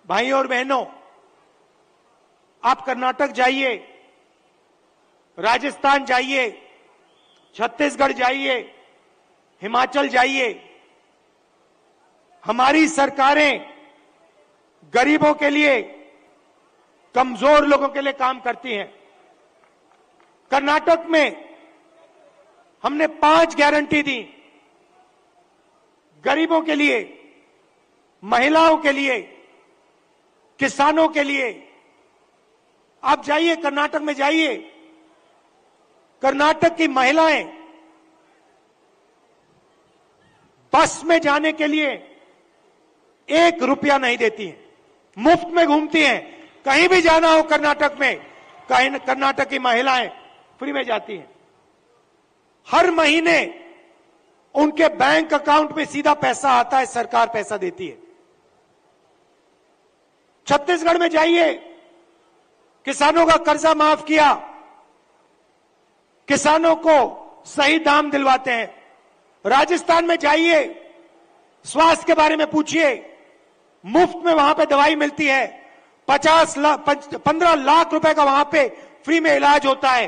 भाइयों और बहनों, आप कर्नाटक जाइए, राजस्थान जाइए, छत्तीसगढ़ जाइए, हिमाचल जाइए, हमारी सरकारें गरीबों के लिए, कमजोर लोगों के लिए काम करती हैं। कर्नाटक में हमने 5 गारंटी दी, गरीबों के लिए, महिलाओं के लिए, किसानों के लिए। आप जाइए, कर्नाटक में जाइए, कर्नाटक की महिलाएं बस में जाने के लिए 1 रुपया नहीं देती हैं, मुफ्त में घूमती हैं। कहीं भी जाना हो कर्नाटक में, कहीं कर्नाटक की महिलाएं फ्री में जाती हैं। हर महीने उनके बैंक अकाउंट में सीधा पैसा आता है, सरकार पैसा देती है। छत्तीसगढ़ में जाइए, किसानों का कर्जा माफ किया, किसानों को सही दाम दिलवाते हैं। राजस्थान में जाइए, स्वास्थ्य के बारे में पूछिए, मुफ्त में वहां पे दवाई मिलती है। 15 लाख रुपए का वहां पे फ्री में इलाज होता है।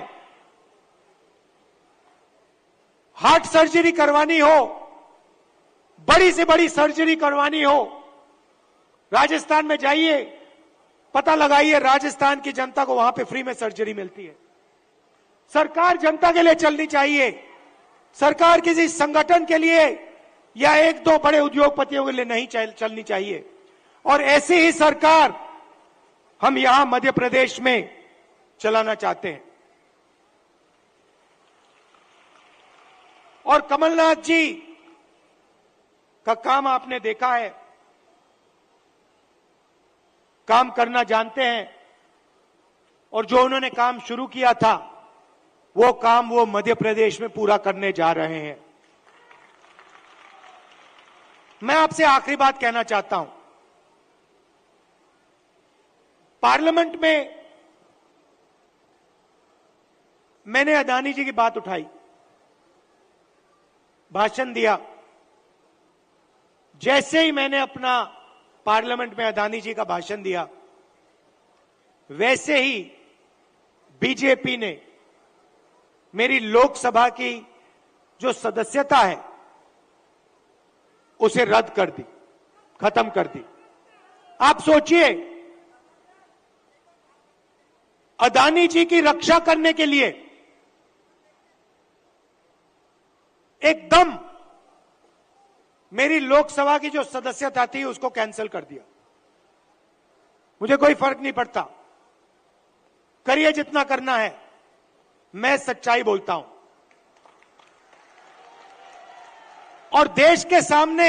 हार्ट सर्जरी करवानी हो, बड़ी से बड़ी सर्जरी करवानी हो, राजस्थान में जाइए, पता लगाइए, राजस्थान की जनता को वहां पे फ्री में सर्जरी मिलती है। सरकार जनता के लिए चलनी चाहिए। सरकार किसी संगठन के लिए या 1-2 बड़े उद्योगपतियों के लिए नहीं चलनी चाहिए। और ऐसी ही सरकार हम यहां मध्य प्रदेश में चलाना चाहते हैं। और कमलनाथ जी का काम आपने देखा है, काम करना जानते हैं। और जो उन्होंने काम शुरू किया था, वो काम वो मध्य प्रदेश में पूरा करने जा रहे हैं। मैं आपसे आखिरी बात कहना चाहता हूं। पार्लियामेंट में मैंने अदानी जी की बात उठाई, भाषण दिया। जैसे ही मैंने अपना पार्लियामेंट में अदानी जी का भाषण दिया, वैसे ही बीजेपी ने मेरी लोकसभा की जो सदस्यता है उसे रद्द कर दी, खत्म कर दी। आप सोचिए, अदानी जी की रक्षा करने के लिए एकदम मेरी लोकसभा की जो सदस्यता थी उसको कैंसिल कर दिया। मुझे कोई फर्क नहीं पड़ता, करिए जितना करना है, मैं सच्चाई बोलता हूं। और देश के सामने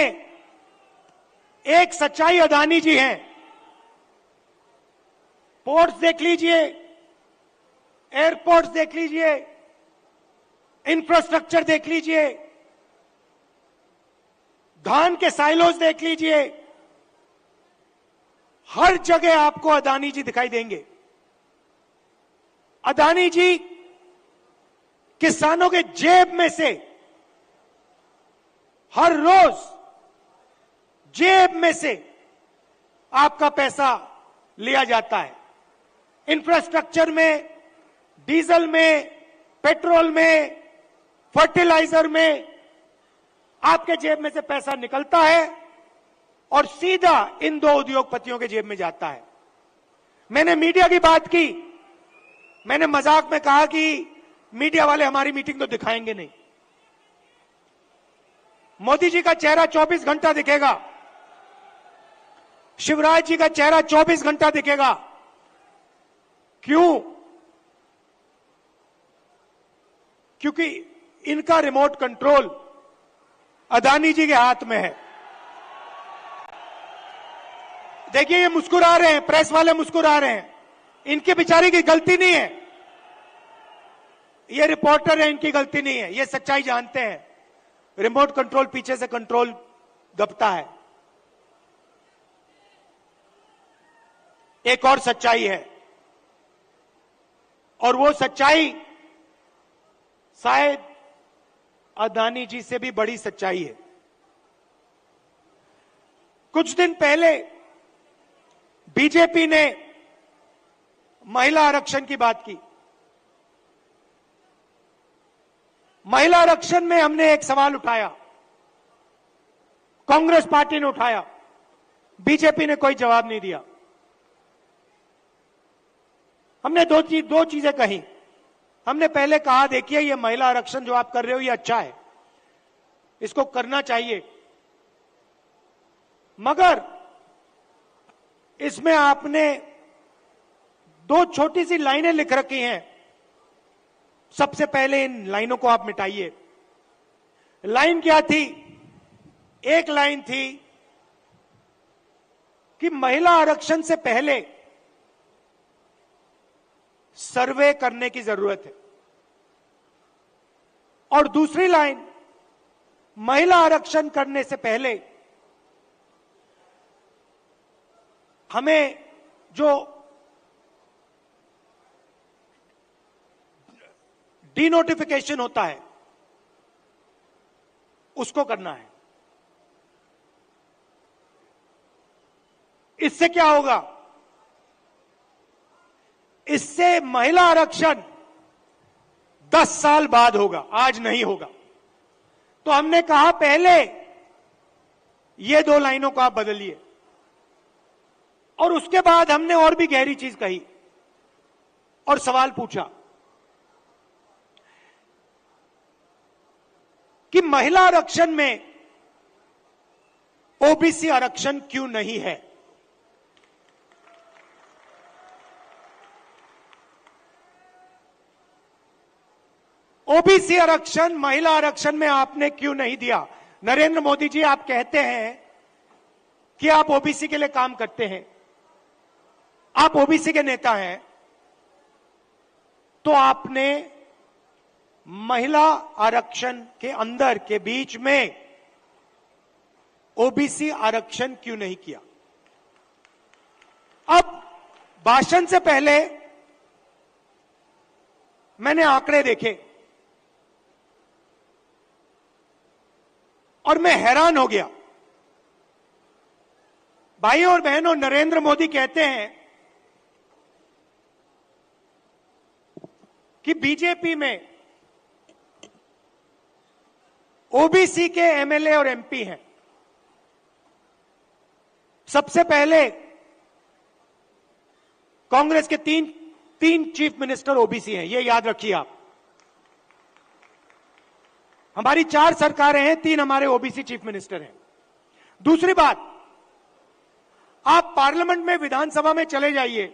एक सच्चाई अदानी जी हैं। पोर्ट्स देख लीजिए, एयरपोर्ट्स देख लीजिए, इंफ्रास्ट्रक्चर देख लीजिए, धान के साइलोज देख लीजिए, हर जगह आपको अदानी जी दिखाई देंगे। अदानी जी किसानों के जेब में से हर रोज जेब में से आपका पैसा लिया जाता है। इंफ्रास्ट्रक्चर में, डीजल में, पेट्रोल में, फर्टिलाइजर में आपके जेब में से पैसा निकलता है और सीधा इन दो उद्योगपतियों के जेब में जाता है। मैंने मीडिया की बात की, मैंने मजाक में कहा कि मीडिया वाले हमारी मीटिंग तो दिखाएंगे नहीं। मोदी जी का चेहरा 24 घंटा दिखेगा, शिवराज जी का चेहरा 24 घंटा दिखेगा। क्यों? क्योंकि इनका रिमोट कंट्रोल अदानी जी के हाथ में है। देखिए ये मुस्कुरा रहे हैं, प्रेस वाले मुस्कुरा रहे हैं, इनके बेचारे की गलती नहीं है, ये रिपोर्टर है, इनकी गलती नहीं है, ये सच्चाई जानते हैं। रिमोट कंट्रोल पीछे से कंट्रोल दबता है। एक और सच्चाई है, और वो सच्चाई शायद अदानी जी से भी बड़ी सच्चाई है। कुछ दिन पहले बीजेपी ने महिला आरक्षण की बात की। महिला आरक्षण में हमने एक सवाल उठाया, कांग्रेस पार्टी ने उठाया, बीजेपी ने कोई जवाब नहीं दिया। हमने दो चीजें कही। हमने पहले कहा, देखिए ये महिला आरक्षण जो आप कर रहे हो ये अच्छा है, इसको करना चाहिए, मगर इसमें आपने दो छोटी सी लाइनें लिख रखी हैं। सबसे पहले इन लाइनों को आप मिटाइए। लाइन क्या थी? एक लाइन थी कि महिला आरक्षण से पहले सर्वे करने की जरूरत है, और दूसरी लाइन, महिला आरक्षण करने से पहले हमें जो डीनोटिफिकेशन होता है उसको करना है। इससे क्या होगा? इससे महिला आरक्षण 10 साल बाद होगा, आज नहीं होगा। तो हमने कहा पहले ये दो लाइनों को आप बदलिए, और उसके बाद हमने और भी गहरी चीज कही और सवाल पूछा कि महिला आरक्षण में ओबीसी आरक्षण क्यों नहीं है? ओबीसी आरक्षण महिला आरक्षण में आपने क्यों नहीं दिया? नरेंद्र मोदी जी, आप कहते हैं कि आप ओबीसी के लिए काम करते हैं, आप ओबीसी के नेता हैं, तो आपने महिला आरक्षण के अंदर के बीच में ओबीसी आरक्षण क्यों नहीं किया? अब भाषण से पहले मैंने आंकड़े देखे और मैं हैरान हो गया। भाइयों और बहनों, नरेंद्र मोदी कहते हैं कि बीजेपी में ओबीसी के एमएलए और एमपी हैं। सबसे पहले कांग्रेस के तीन चीफ मिनिस्टर ओबीसी हैं, ये याद रखिए आप। हमारी 4 सरकारें हैं, 3 हमारे ओबीसी चीफ मिनिस्टर हैं। दूसरी बात, आप पार्लियामेंट में, विधानसभा में चले जाइए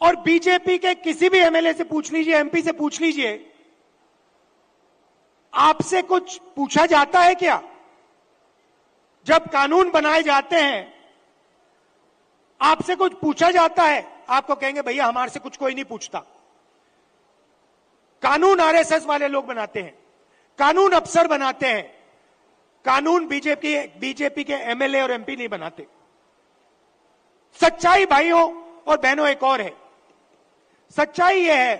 और बीजेपी के किसी भी एमएलए से पूछ लीजिए, एमपी से पूछ लीजिए, आपसे कुछ पूछा जाता है क्या? जब कानून बनाए जाते हैं आपसे कुछ पूछा जाता है? आपको कहेंगे भैया हमारे से कुछ कोई नहीं पूछता। कानून आरएसएस वाले लोग बनाते हैं, कानून अफसर बनाते हैं, कानून बीजेपी के एमएलए और एमपी नहीं बनाते। सच्चाई भाइयों और बहनों एक और है, सच्चाई यह है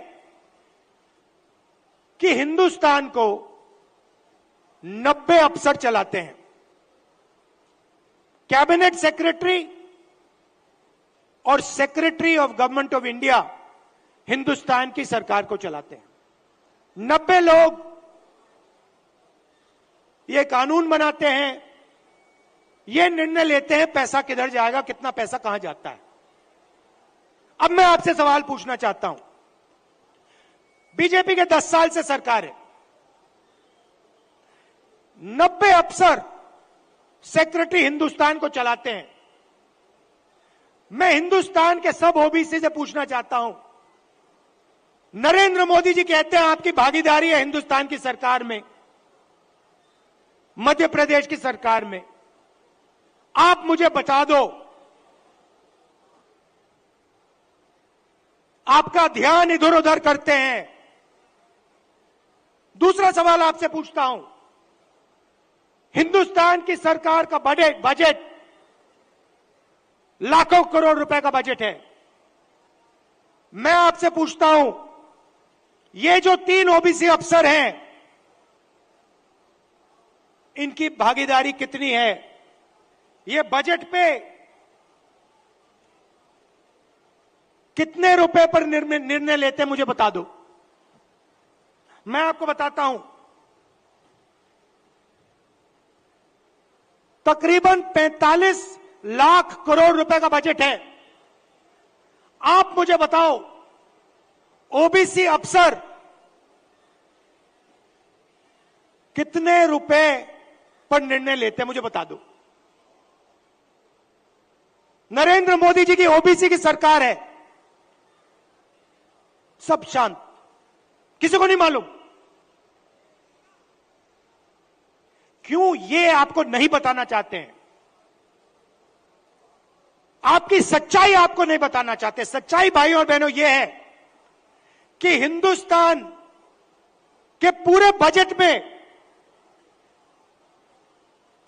कि हिंदुस्तान को 90 अफसर चलाते हैं। कैबिनेट सेक्रेटरी और secretary of government of India Hindustan की सरकार को चलाते हैं। 90 लोग ये कानून बनाते हैं, ये निर्णय लेते हैं पैसा किधर जाएगा, कितना पैसा कहां जाता है। अब मैं आपसे सवाल पूछना चाहता हूं, बीजेपी के 10 साल से सरकार है, 90 अफसर सेक्रेटरी हिंदुस्तान को चलाते हैं। मैं हिंदुस्तान के सब ओबीसी से पूछना चाहता हूं, नरेंद्र मोदी जी कहते हैं आपकी भागीदारी है हिंदुस्तान की सरकार में, मध्य प्रदेश की सरकार में, आप मुझे बता दो, आपका ध्यान इधर उधर करते हैं। दूसरा सवाल आपसे पूछता हूं, हिंदुस्तान की सरकार का बजट लाखों करोड़ रुपए का बजट है। मैं आपसे पूछता हूं, ये जो 3 ओबीसी अफसर हैं, इनकी भागीदारी कितनी है? ये बजट पे कितने रुपए पर निर्णय लेते हैं, मुझे बता दो। मैं आपको बताता हूं, तकरीबन 45 लाख करोड़ रुपए का बजट है। आप मुझे बताओ, ओबीसी अफसर कितने रुपए पर निर्णय लेते हैं, मुझे बता दो। नरेंद्र मोदी जी की ओबीसी की सरकार है, सब शांत, किसी को नहीं मालूम। क्यों? ये आपको नहीं बताना चाहते हैं, आपकी सच्चाई आपको नहीं बताना चाहते। सच्चाई भाइयों और बहनों ये है कि हिंदुस्तान के पूरे बजट में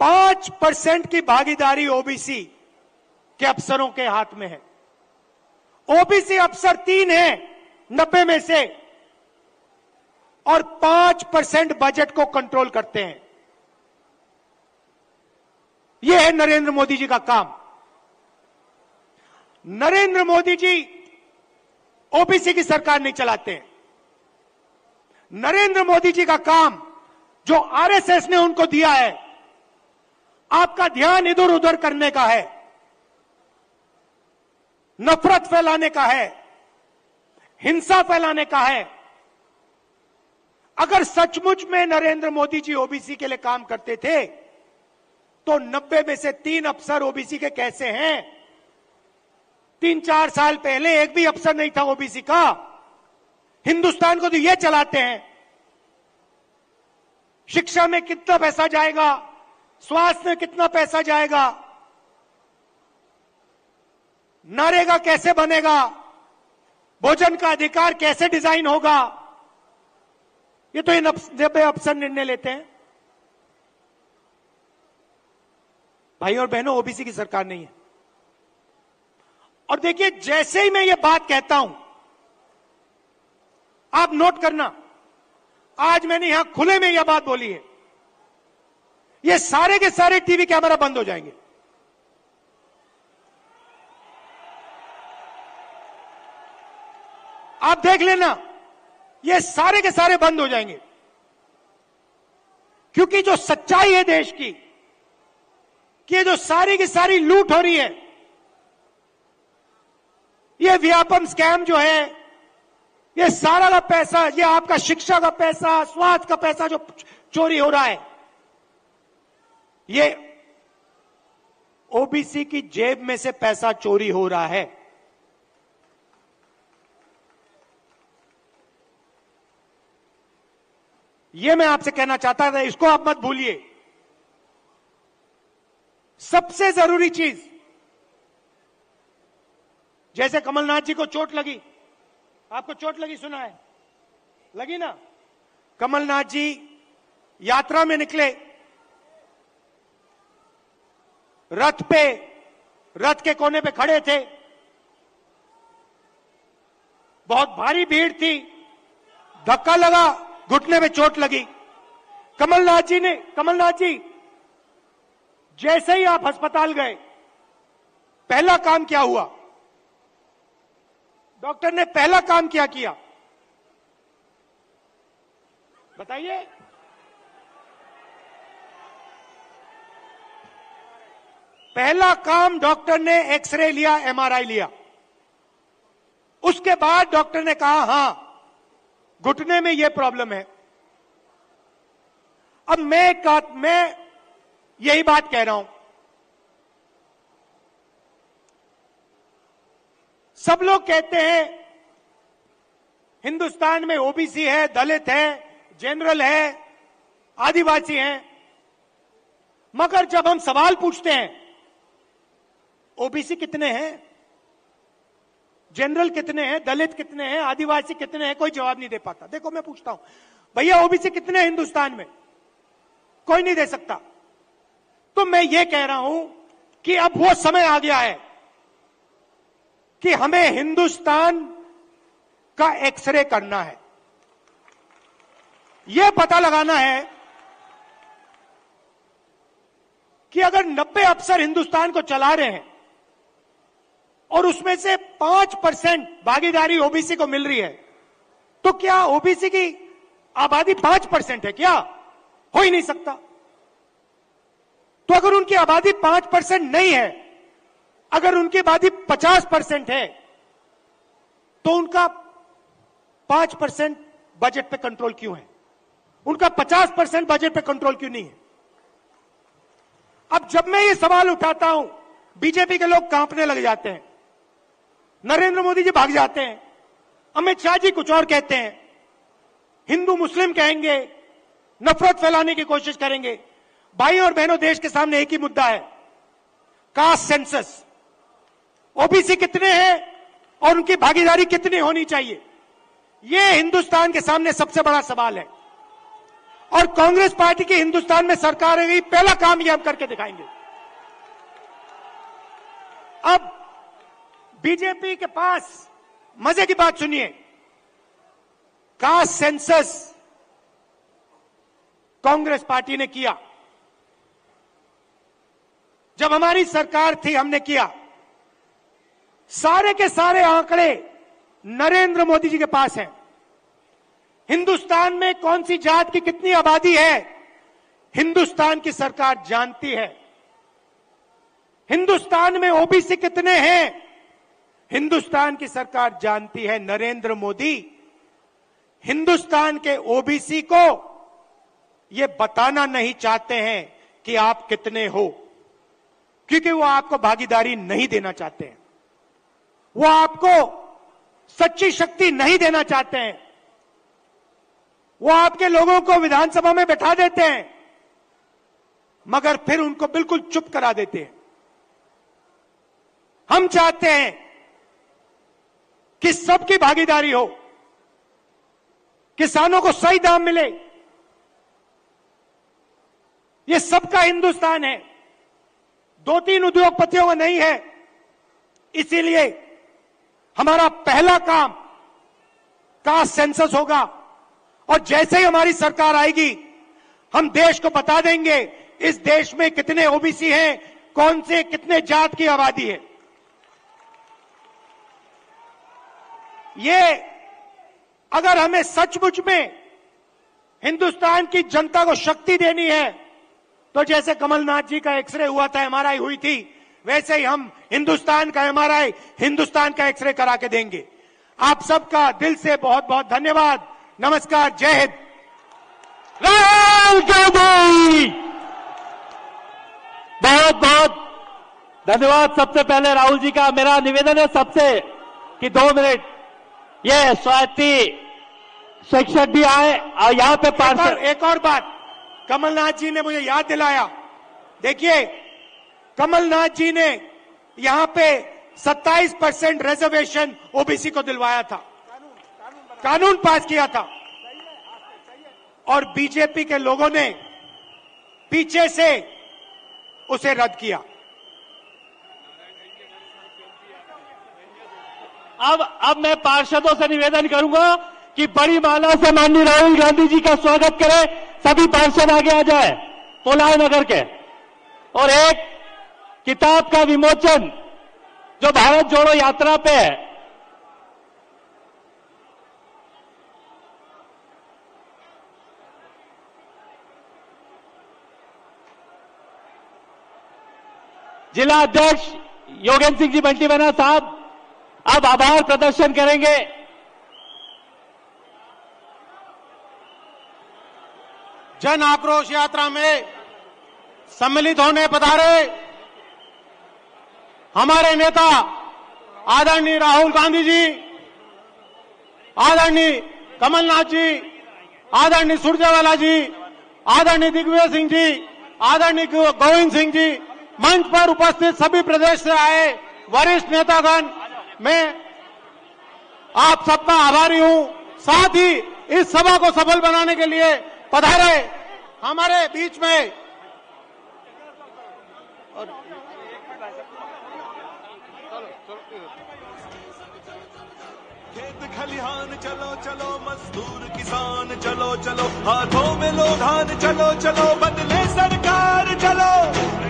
5% की भागीदारी ओबीसी के अफसरों के हाथ में है। ओबीसी अफसर 3 हैं 90 में से, और 5% बजट को कंट्रोल करते हैं। यह है नरेंद्र मोदी जी का काम। नरेंद्र मोदी जी ओबीसी की सरकार नहीं चलाते हैं। नरेंद्र मोदी जी का काम जो आरएसएस ने उनको दिया है, आपका ध्यान इधर उधर करने का है, नफरत फैलाने का है, हिंसा फैलाने का है। अगर सचमुच में नरेंद्र मोदी जी ओबीसी के लिए काम करते थे तो 90 में से 3 अफसर ओबीसी के कैसे हैं? 3-4 साल पहले एक भी अफसर नहीं था ओबीसी का। हिंदुस्तान को तो ये चलाते हैं। शिक्षा में कितना पैसा जाएगा, स्वास्थ्य में कितना पैसा जाएगा, नरेगा कैसे बनेगा, भोजन का अधिकार कैसे डिजाइन होगा, ये तो इन 90 अफसर निर्णय लेते हैं। भाई और बहनों, ओबीसी की सरकार नहीं है। और देखिए, जैसे ही मैं ये बात कहता हूं, आप नोट करना, आज मैंने यहां खुले में यह बात बोली है, ये सारे के सारे टीवी कैमरा बंद हो जाएंगे। आप देख लेना, ये सारे के सारे बंद हो जाएंगे। क्योंकि जो सच्चाई है देश की, कि ये जो सारी की सारी लूट हो रही है, ये व्यापम स्कैम जो है, ये सारा का पैसा, ये आपका शिक्षा का पैसा, स्वास्थ्य का पैसा जो चोरी हो रहा है, ये ओबीसी की जेब में से पैसा चोरी हो रहा है। यह मैं आपसे कहना चाहता था, इसको आप मत भूलिए। सबसे जरूरी चीज, जैसे कमलनाथ जी को चोट लगी, आपको चोट लगी सुना है, लगी ना? कमलनाथ जी यात्रा में निकले, रथ के कोने पे खड़े थे, बहुत भारी भीड़ थी, धक्का लगा, घुटने में चोट लगी। कमलनाथ जी जैसे ही आप अस्पताल गए, पहला काम क्या हुआ? डॉक्टर ने पहला काम क्या किया बताइए? पहला काम डॉक्टर ने एक्सरे लिया, एमआरआई लिया। उसके बाद डॉक्टर ने कहा हां, घुटने में यह प्रॉब्लम है। अब मैं यही बात कह रहा हूं, सब लोग कहते हैं हिंदुस्तान में ओबीसी है, दलित है, जनरल है, आदिवासी हैं, मगर जब हम सवाल पूछते हैं ओबीसी कितने हैं, जनरल कितने हैं, दलित कितने हैं, आदिवासी कितने हैं, कोई जवाब नहीं दे पाता। देखो मैं पूछता हूं, भैया ओबीसी कितने हैं हिंदुस्तान में? कोई नहीं दे सकता। तो मैं ये कह रहा हूं कि अब वो समय आ गया है कि हमें हिंदुस्तान का एक्सरे करना है, यह पता लगाना है कि अगर 90 अफसर हिंदुस्तान को चला रहे हैं और उसमें से 5% भागीदारी ओबीसी को मिल रही है, तो क्या ओबीसी की आबादी 5% है? क्या हो ही नहीं सकता। तो अगर उनकी आबादी 5% नहीं है, अगर उनकी आबादी 50% है, तो उनका 5% बजट पे कंट्रोल क्यों है? उनका 50% बजट पे कंट्रोल क्यों नहीं है? अब जब मैं ये सवाल उठाता हूं, बीजेपी के लोग कांपने लग जाते हैं, नरेंद्र मोदी जी भाग जाते हैं, अमित शाह जी कुछ और कहते हैं, हिंदू मुस्लिम कहेंगे, नफरत फैलाने की कोशिश करेंगे। भाई और बहनों, देश के सामने एक ही मुद्दा है, कास्ट सेंसस। ओबीसी कितने हैं और उनकी भागीदारी कितनी होनी चाहिए, यह हिंदुस्तान के सामने सबसे बड़ा सवाल है। और कांग्रेस पार्टी की हिंदुस्तान में सरकार है, पहला काम यह हम करके दिखाएंगे। अब बीजेपी के पास मजे की बात सुनिए, कास्ट सेंसस कांग्रेस पार्टी ने किया, जब हमारी सरकार थी हमने किया। सारे के सारे आंकड़े नरेंद्र मोदी जी के पास हैं। हिंदुस्तान में कौन सी जात की कितनी आबादी है, हिंदुस्तान की सरकार जानती है। हिंदुस्तान में ओबीसी कितने हैं, हिंदुस्तान की सरकार जानती है। नरेंद्र मोदी हिंदुस्तान के ओबीसी को यह बताना नहीं चाहते हैं कि आप कितने हो, क्योंकि वो आपको भागीदारी नहीं देना चाहते हैं, वो आपको सच्ची शक्ति नहीं देना चाहते हैं। वो आपके लोगों को विधानसभा में बैठा देते हैं, मगर फिर उनको बिल्कुल चुप करा देते हैं। हम चाहते हैं कि सबकी भागीदारी हो, किसानों को सही दाम मिले। ये सबका हिंदुस्तान है, 2-3 उद्योगपतियों का नहीं है। इसीलिए हमारा पहला काम कास्ट सेंसस होगा, और जैसे ही हमारी सरकार आएगी हम देश को बता देंगे इस देश में कितने ओबीसी हैं, कौन से कितने जात की आबादी है। ये अगर हमें सचमुच में हिंदुस्तान की जनता को शक्ति देनी है, तो जैसे कमलनाथ जी का एक्सरे हुआ था, एमआरआई हुई थी, वैसे ही हम हिंदुस्तान का एमआरआई, हिंदुस्तान का एक्सरे करा के देंगे। आप सबका दिल से बहुत बहुत धन्यवाद। नमस्कार, जय हिंद। राहुल गांधी बहुत बहुत धन्यवाद। सबसे पहले राहुल जी का मेरा निवेदन है सबसे कि 2 मिनट ये स्वायत्ती शिक्षक भी आए और यहाँ पे पार्षद। एक और बात कमलनाथ जी ने मुझे याद दिलाया। देखिए कमलनाथ जी ने यहाँ पे 27% रिजर्वेशन ओबीसी को दिलवाया था, कानून पास किया था, और बीजेपी के लोगों ने पीछे से उसे रद्द किया। अब मैं पार्षदों से निवेदन करूंगा कि बड़ी माला से माननीय राहुल गांधी जी का स्वागत करें। सभी पार्षद आगे आ जाए पोलाय नगर के। और एक किताब का विमोचन जो भारत जोड़ो यात्रा पे है, जिला अध्यक्ष योगेंद्र सिंह जी बंटी बना साहब अब आभार प्रदर्शन करेंगे। जन आक्रोश यात्रा में सम्मिलित होने पधारे हमारे नेता आदरणीय राहुल गांधी जी, आदरणीय कमलनाथ जी, आदरणीय सुरजेवाला जी, आदरणीय दिग्विजय सिंह जी, आदरणीय गोविंद सिंह जी, मंच पर उपस्थित सभी प्रदेश से आए वरिष्ठ नेतागण, मैं आप सबका आभारी हूं। साथ ही इस सभा को सफल बनाने के लिए पधारे हमारे बीच में खेत खलिहान चलो चलो, मजदूर किसान चलो चलो, हाथों में लो धान चलो चलो, बदले सरकार चलो।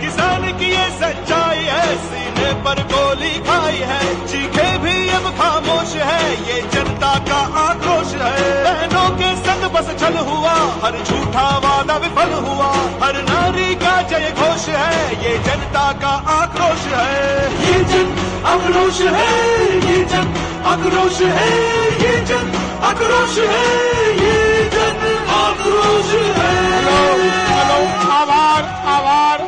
किसान की ये सच्चाई है, सीने पर गोली खाई है, चीखे भी अब खामोश है, ये जनता का आक्रोश है। बहनों के संग बस छल हुआ, हर झूठा वादा विफल हुआ, हर नारी का जय घोष है, ये जनता का आक्रोश है। ये जन आक्रोश है, ये जन आक्रोश है, ये जन आक्रोश है, ये जन आक्रोश है। आभार आभार